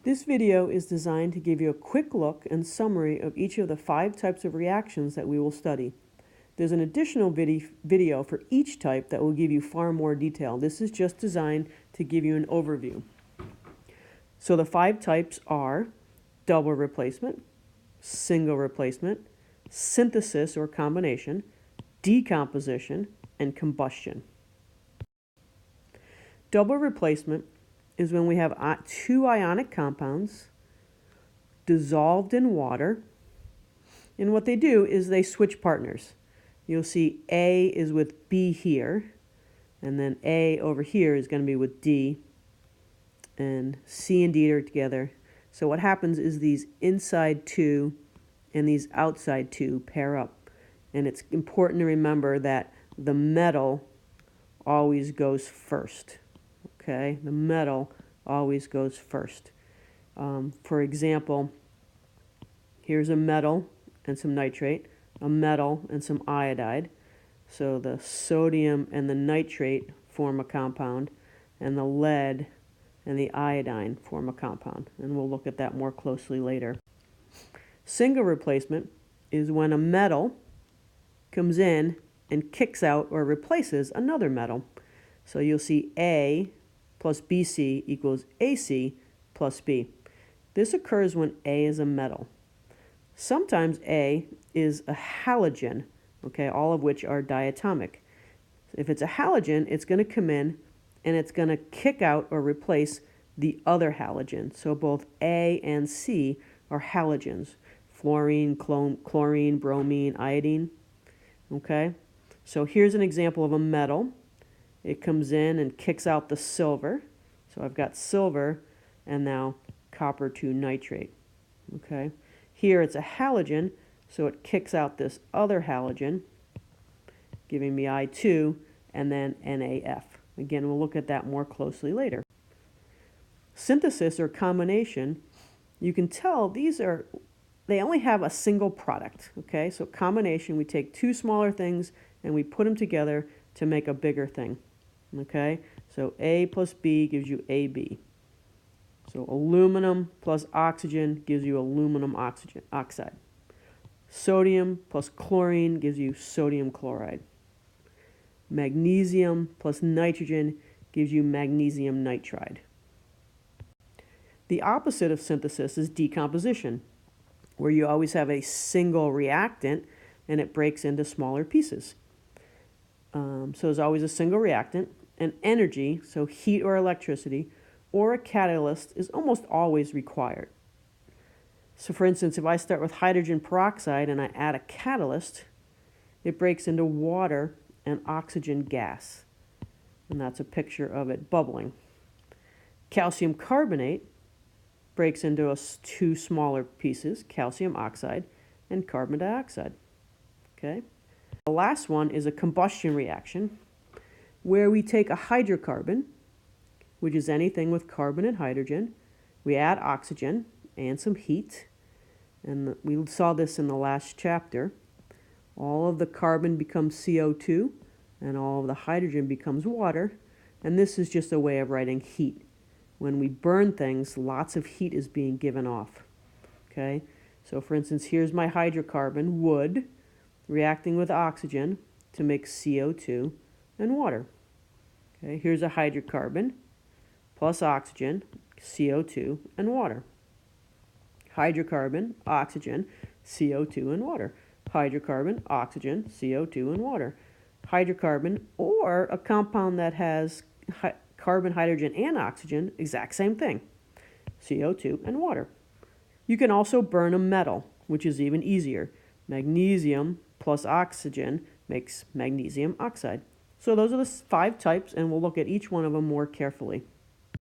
This video is designed to give you a quick look and summary of each of the 5 types of reactions that we will study. There's an additional video for each type that will give you far more detail. This is just designed to give you an overview. So the 5 types are double replacement, single replacement, synthesis or combination, decomposition, and combustion. Double replacement is when we have 2 ionic compounds dissolved in water, and what they do is they switch partners. You'll see A is with B here, and then A over here is going to be with D, and C and D are together. So what happens is these inside 2 and these outside 2 pair up, and it's important to remember that the metal always goes first. Okay, the metal always goes first. For example, here's a metal and some nitrate, a metal and some iodide. So the sodium and the nitrate form a compound, and the lead and the iodine form a compound. And we'll look at that more closely later. Single replacement is when a metal comes in and kicks out or replaces another metal. So you'll see A plus BC equals AC plus B. This occurs when A is a metal. Sometimes A is a halogen, okay, all of which are diatomic. If it's a halogen, it's going to come in and it's going to kick out or replace the other halogen. So both A and C are halogens: fluorine, chlorine, bromine, iodine. Okay, so here's an example of a metal. It comes in and kicks out the silver. So I've got silver and now copper 2 nitrate. Okay, here it's a halogen, so it kicks out this other halogen, giving me I2 and then NaF. Again, we'll look at that more closely later. Synthesis or combination, you can tell they only have a single product. Okay, so combination, we take 2 smaller things and we put them together to make a bigger thing. Okay, so A plus B gives you AB. So aluminum plus oxygen gives you aluminum oxide. Sodium plus chlorine gives you sodium chloride. Magnesium plus nitrogen gives you magnesium nitride. The opposite of synthesis is decomposition, where you always have a single reactant and it breaks into smaller pieces. So there's always a single reactant, and energy, so heat or electricity, or a catalyst is almost always required. So for instance, if I start with hydrogen peroxide and I add a catalyst, it breaks into water and oxygen gas. And that's a picture of it bubbling. Calcium carbonate breaks into 2 smaller pieces, calcium oxide and carbon dioxide. Okay? The last one is a combustion reaction, where we take a hydrocarbon, which is anything with carbon and hydrogen. We add oxygen and some heat, and we saw this in the last chapter. All of the carbon becomes CO2, and all of the hydrogen becomes water, and this is just a way of writing heat. When we burn things, lots of heat is being given off. Okay, so for instance, here's my hydrocarbon, wood, reacting with oxygen to make CO2 and water. Okay, here's a hydrocarbon plus oxygen, CO2 and water. Hydrocarbon, oxygen, CO2 and water. Hydrocarbon, oxygen, CO2 and water. Hydrocarbon, or a compound that has carbon, hydrogen, and oxygen, exact same thing, CO2 and water. You can also burn a metal, which is even easier. Magnesium plus oxygen makes magnesium oxide. So those are the 5 types, and we'll look at each one of them more carefully.